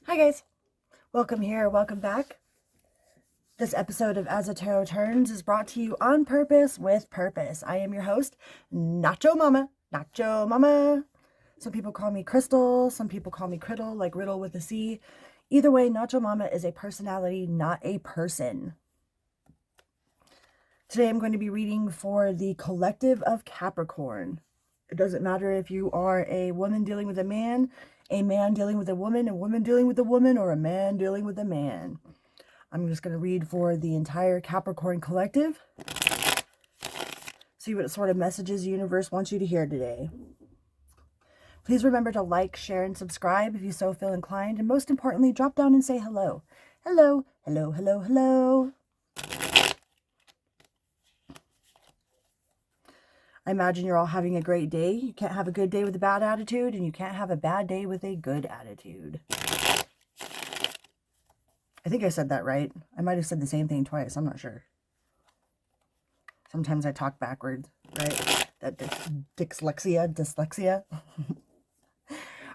Hi guys, welcome here, welcome back. This episode of As a Tarot Turns is brought to you on purpose with purpose. I am your host, Nacho Mama. Nacho Mama. Some people call me Crystal, some people call me Criddle, like Riddle with a C. Either way, Nacho Mama is a personality, not a person. Today I'm going to be reading for the collective of Capricorn. It doesn't matter if you are a woman dealing with a man dealing with a woman dealing with a woman, or a man dealing with a man. I'm just going to read for the entire Capricorn collective. See what sort of messages the universe wants you to hear today. Please remember to like, share, and subscribe if you so feel inclined. And most importantly, drop down and say hello. Hello, hello, hello, hello. I imagine you're all having a great day. You can't have a good day with a bad attitude, and you can't have a bad day with a good attitude. I think I said that right. I might have said the same thing twice. I'm not sure. Sometimes I talk backwards, right? That dyslexia.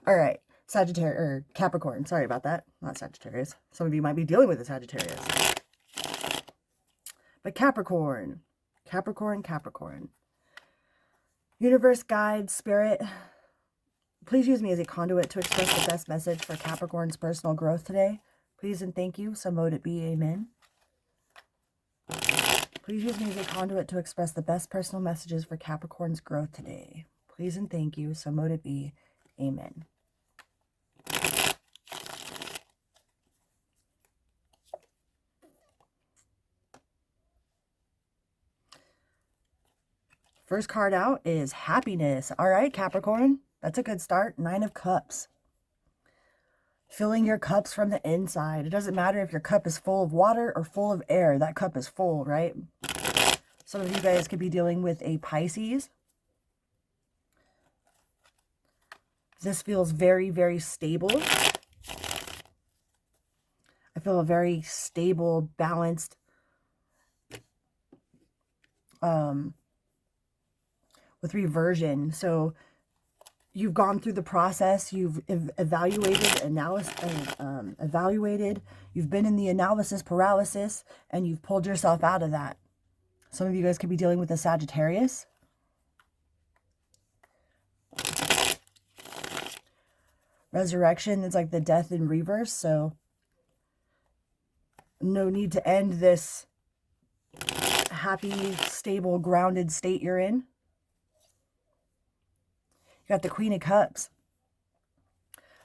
All right. Sagittarius, or Capricorn. Sorry about that. Not Sagittarius. Some of you might be dealing with a Sagittarius. But Capricorn. Capricorn. Universe, guide, spirit, please use me as a conduit to express the best message for Capricorn's personal growth today. Please and thank you. So mote it be. Amen. Please use me as a conduit to express the best personal messages for Capricorn's growth today. Please and thank you. So mote it be. Amen. First card out is happiness. All right, Capricorn. That's a good start. 9 of Cups. Filling your cups from the inside. It doesn't matter if your cup is full of water or full of air. That cup is full, right? Some of you guys could be dealing with a Pisces. This feels very, very stable. I feel a very stable, balanced, with reversion. So you've gone through the process, you've evaluated, you've been in the analysis paralysis, and you've pulled yourself out of that. Some of you guys could be dealing with a Sagittarius. Resurrection is like the death in reverse, so no need to end this happy, stable, grounded state you're in. You got the Queen of Cups.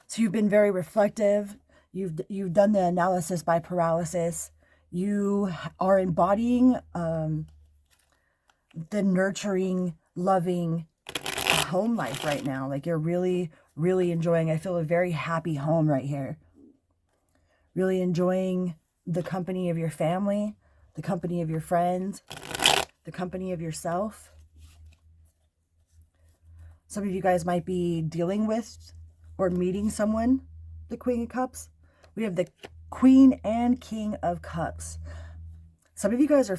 So you've been very reflective. You've done the analysis by paralysis. You are embodying the nurturing, loving home life right now. Like you're really, really enjoying. I feel a very happy home right here. Really enjoying the company of your family, the company of your friends, the company of yourself. Some of you guys might be dealing with or meeting someone, the Queen of Cups. We have the Queen and King of Cups. Some of you guys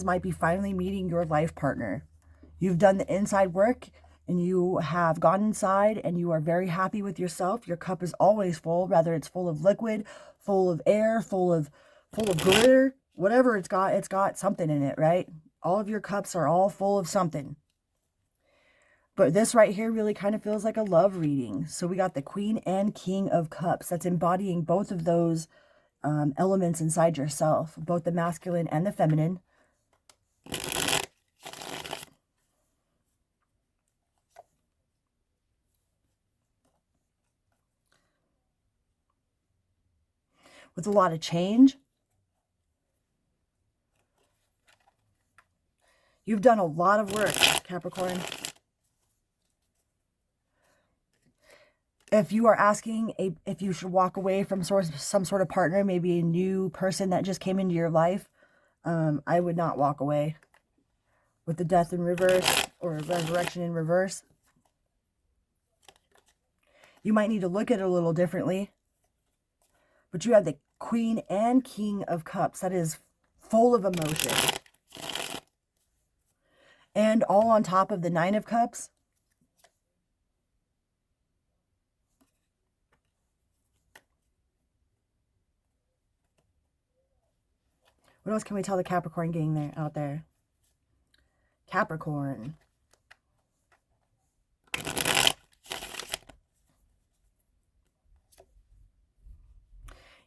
might be finally meeting your life partner. You've done the inside work and you have gone inside and you are very happy with yourself. Your cup is always full, whether it's full of liquid, full of air, full of glitter, whatever it's got something in it, right? All of your cups are all full of something. But this right here really kind of feels like a love reading. So we got the Queen and King of Cups. That's embodying both of those elements inside yourself, both the masculine and the feminine. With a lot of change. You've done a lot of work, Capricorn. If you are asking if you should walk away from some sort of partner, maybe a new person that just came into your life, I would not walk away. With the death in reverse or resurrection in reverse, you might need to look at it a little differently. But you have the Queen and King of Cups. That is full of emotion. And all on top of the 9 of Cups. What else can we tell the Capricorn gang there out there? Capricorn.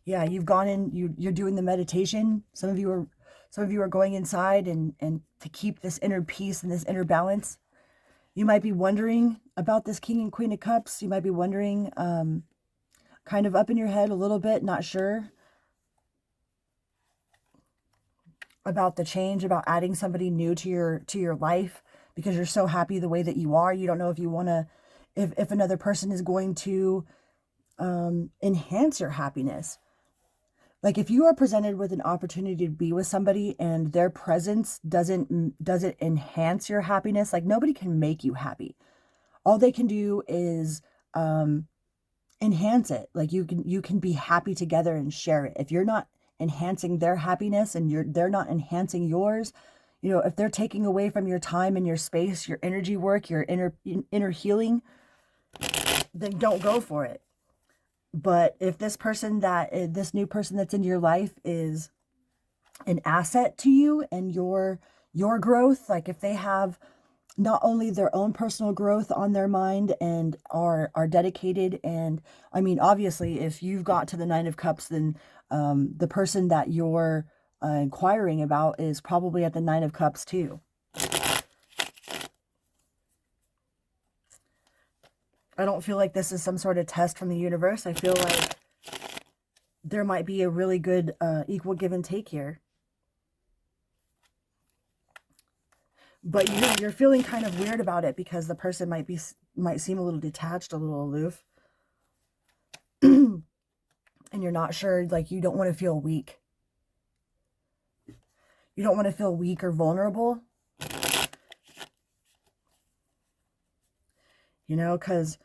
Yeah, you've gone in, you're doing the meditation. Some of you are going inside and to keep this inner peace and this inner balance. You might be wondering about this King and Queen of Cups. You might be wondering, kind of up in your head a little bit, not sure about the change, about adding somebody new to your life, because you're so happy the way that you are. You don't know if you want to, if another person is going to enhance your happiness. Like if you are presented with an opportunity to be with somebody and their presence doesn't enhance your happiness, like nobody can make you happy. All they can do is enhance it. Like you can be happy together and share it. If you're not enhancing their happiness and they're not enhancing yours, you know, if they're taking away from your time and your space, your energy work, your inner healing, then don't go for it. But if this new person that's in your life is an asset to you and your growth, like if they have not only their own personal growth on their mind and are dedicated, and I mean, obviously, if you've got to the Nine of Cups, then the person that you're inquiring about is probably at the Nine of Cups too. I don't feel like this is some sort of test from the universe. I feel like there might be a really good equal give and take here. But you're feeling kind of weird about it because the person might seem a little detached, a little aloof. And you're not sure, like you don't want to feel weak. You don't want to feel weak or vulnerable. You know, because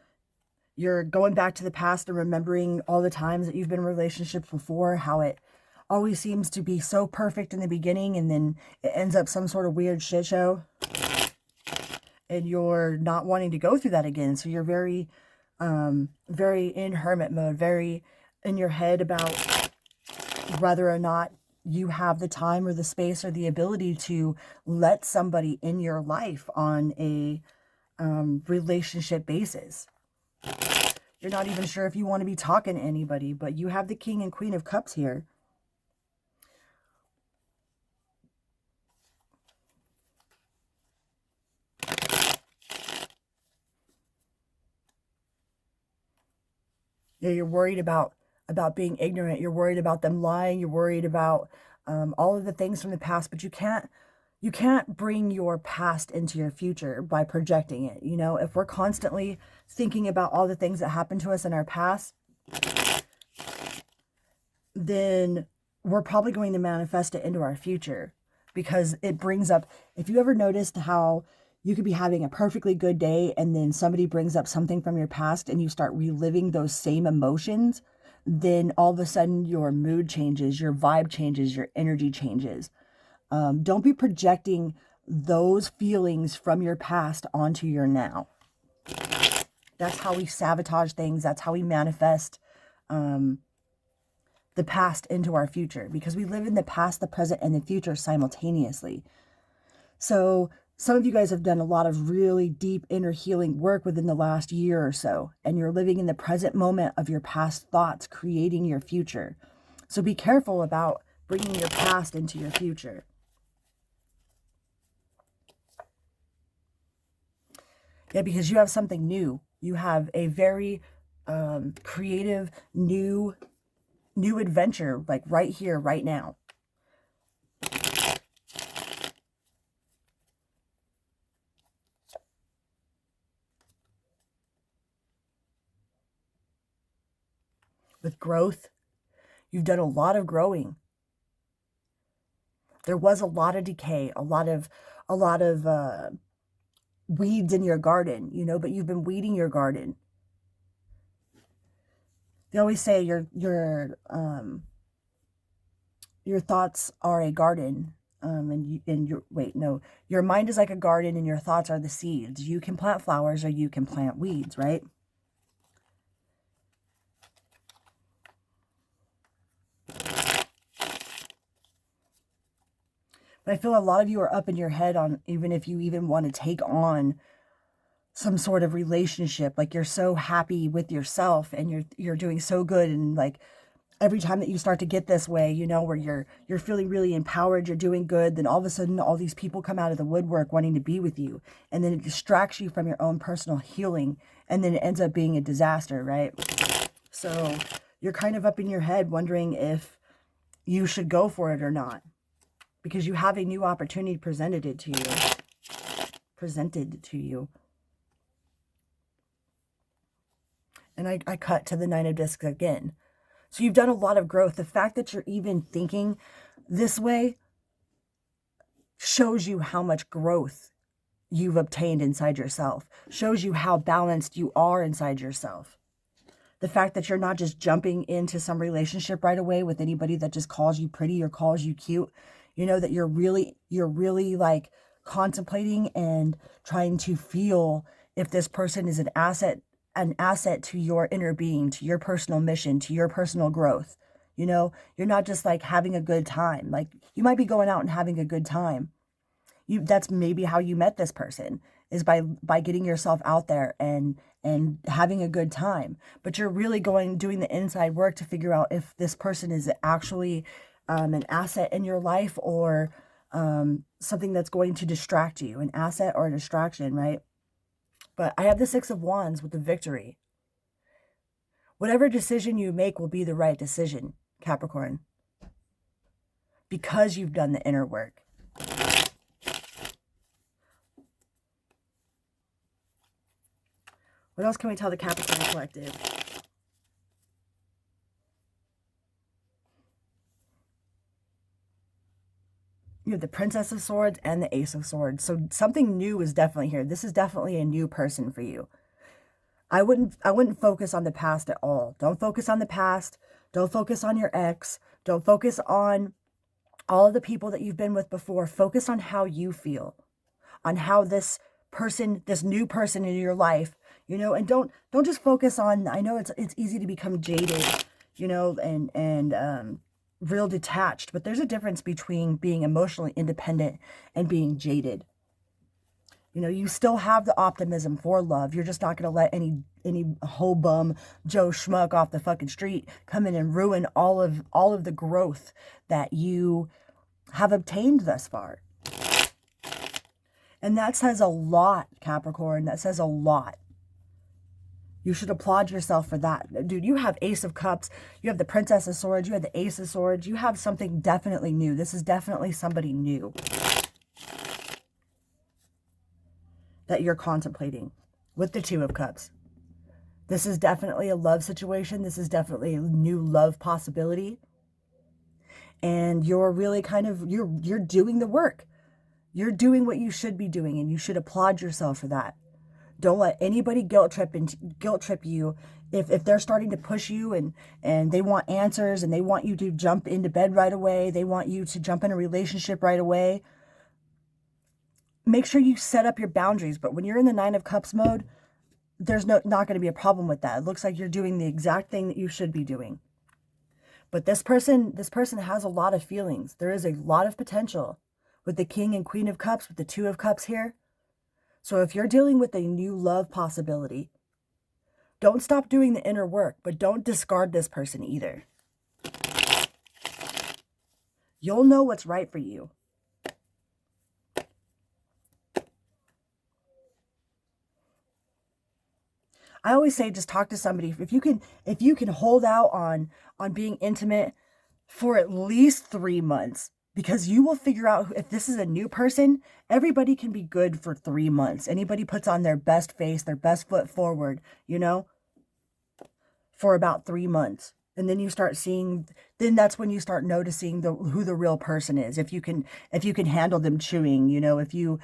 you're going back to the past and remembering all the times that you've been in relationships before, how it always seems to be so perfect in the beginning and then it ends up some sort of weird shit show. And you're not wanting to go through that again. So you're very, very in hermit mode, very in your head about whether or not you have the time or the space or the ability to let somebody in your life on a relationship basis. You're not even sure if you want to be talking to anybody, but you have the King and Queen of Cups here. Yeah, you're worried about being ignorant. You're worried about them lying. You're worried about all of the things from the past, but you can't bring your past into your future by projecting it. You know, if we're constantly thinking about all the things that happened to us in our past, then we're probably going to manifest it into our future, because it brings up, if you ever noticed how you could be having a perfectly good day and then somebody brings up something from your past and you start reliving those same emotions, then all of a sudden your mood changes, your vibe changes, your energy changes. Don't be projecting those feelings from your past onto your now. That's how we sabotage things. That's how we manifest the past into our future, because we live in the past, the present, and the future simultaneously. So some of you guys have done a lot of really deep inner healing work within the last year or so, and you're living in the present moment of your past thoughts, creating your future. So be careful about bringing your past into your future. Yeah, because you have something new. You have a very creative, new adventure, like right here, right now. With growth, you've done a lot of growing. There was a lot of decay, a lot of weeds in your garden, you know, but you've been weeding your garden. They always say your thoughts are a garden. Your mind is like a garden and your thoughts are the seeds. You can plant flowers or you can plant weeds, right? But I feel a lot of you are up in your head on even if you even want to take on some sort of relationship. Like you're so happy with yourself and you're doing so good, and like every time that you start to get this way, you know, where you're feeling really empowered, you're doing good, then all of a sudden all these people come out of the woodwork wanting to be with you, and then it distracts you from your own personal healing, and then it ends up being a disaster, right? So you're kind of up in your head wondering if you should go for it or not, because you have a new opportunity presented to you. And I cut to the Nine of Discs again. So you've done a lot of growth. The fact that you're even thinking this way shows you how much growth you've obtained inside yourself, shows you how balanced you are inside yourself. The fact that you're not just jumping into some relationship right away with anybody that just calls you pretty or calls you cute, you know, that you're really like contemplating and trying to feel if this person is an asset to your inner being, to your personal mission, to your personal growth. You know, you're not just like having a good time. Like you might be going out and having a good time. That's maybe how you met this person, is by getting yourself out there and having a good time. But you're really doing the inside work to figure out if this person is actually an asset in your life, or something that's going to distract you, an asset or a distraction, right? But I have the Six of Wands with the Victory. Whatever decision you make will be the right decision, Capricorn, because you've done the inner work. What else can we tell the Capricorn Collective? You have the Princess of Swords and the Ace of Swords. So something new is definitely here. This is definitely a new person for you. I wouldn't focus on the past at all. Don't focus on the past. Don't focus on your ex. Don't focus on all of the people that you've been with before. Focus on how you feel, on how this new person in your life, you know, and don't just focus on, I know it's easy to become jaded, you know, and real detached, but there's a difference between being emotionally independent and being jaded. You know, you still have the optimism for love. You're just not going to let any hoe bum Joe Schmuck off the fucking street come in and ruin all of the growth that you have obtained thus far. And that says a lot, Capricorn. That says a lot. You should applaud yourself for that. Dude, you have Ace of Cups. You have the Princess of Swords. You have the Ace of Swords. You have something definitely new. This is definitely somebody new that you're contemplating with the Two of Cups. This is definitely a love situation. This is definitely a new love possibility. And you're really kind of, you're doing the work. You're doing what you should be doing, and you should applaud yourself for that. Don't let anybody guilt trip you if they're starting to push you and they want answers and they want you to jump into bed right away. They want you to jump in a relationship right away. Make sure you set up your boundaries. But when you're in the Nine of Cups mode, there's not going to be a problem with that. It looks like you're doing the exact thing that you should be doing. But this person has a lot of feelings. There is a lot of potential with the King and Queen of Cups, with the Two of Cups here. So if you're dealing with a new love possibility, don't stop doing the inner work, but don't discard this person either. You'll know what's right for you. I always say just talk to somebody. If you can hold out on being intimate for at least 3 months, because you will figure out if this is a new person. Everybody can be good for 3 months. Anybody puts on their best face, their best foot forward, you know, for about 3 months. And then you start seeing, then that's when you start noticing who the real person is. If you can handle them chewing, you know, if you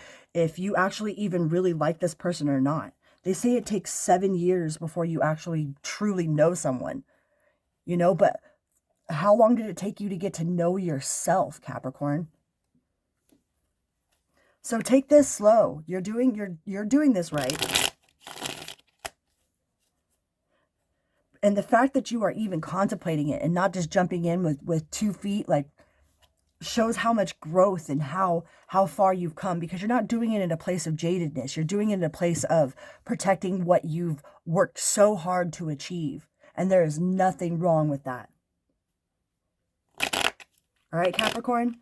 actually even really like this person or not. They say it takes 7 years before you actually truly know someone, you know, but how long did it take you to get to know yourself, Capricorn? So take this slow. You're doing this right. And the fact that you are even contemplating it and not just jumping in with 2 feet, like shows how much growth and how far you've come, because you're not doing it in a place of jadedness. You're doing it in a place of protecting what you've worked so hard to achieve. And there is nothing wrong with that. All right, Capricorn?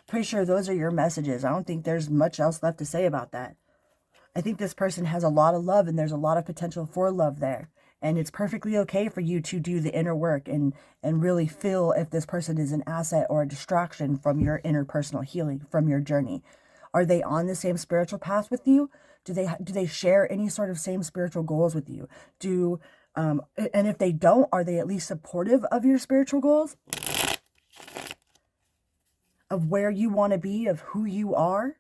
Pretty sure those are your messages. I don't think there's much else left to say about that. I think this person has a lot of love, and there's a lot of potential for love there. And it's perfectly okay for you to do the inner work and really feel if this person is an asset or a distraction from your interpersonal healing, from your journey. Are they on the same spiritual path with you? Do they share any sort of same spiritual goals with you? And if they don't, are they at least supportive of your spiritual goals? Of where you want to be, of who you are?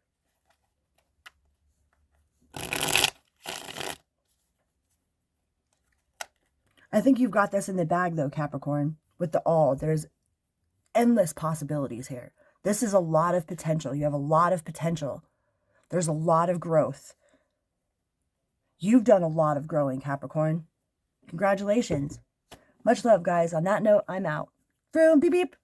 I think you've got this in the bag, though, Capricorn, with the all. There's endless possibilities here. This is a lot of potential. You have a lot of potential. There's a lot of growth. You've done a lot of growing, Capricorn. Congratulations. Much love, guys. On that note, I'm out. Vroom, beep, beep.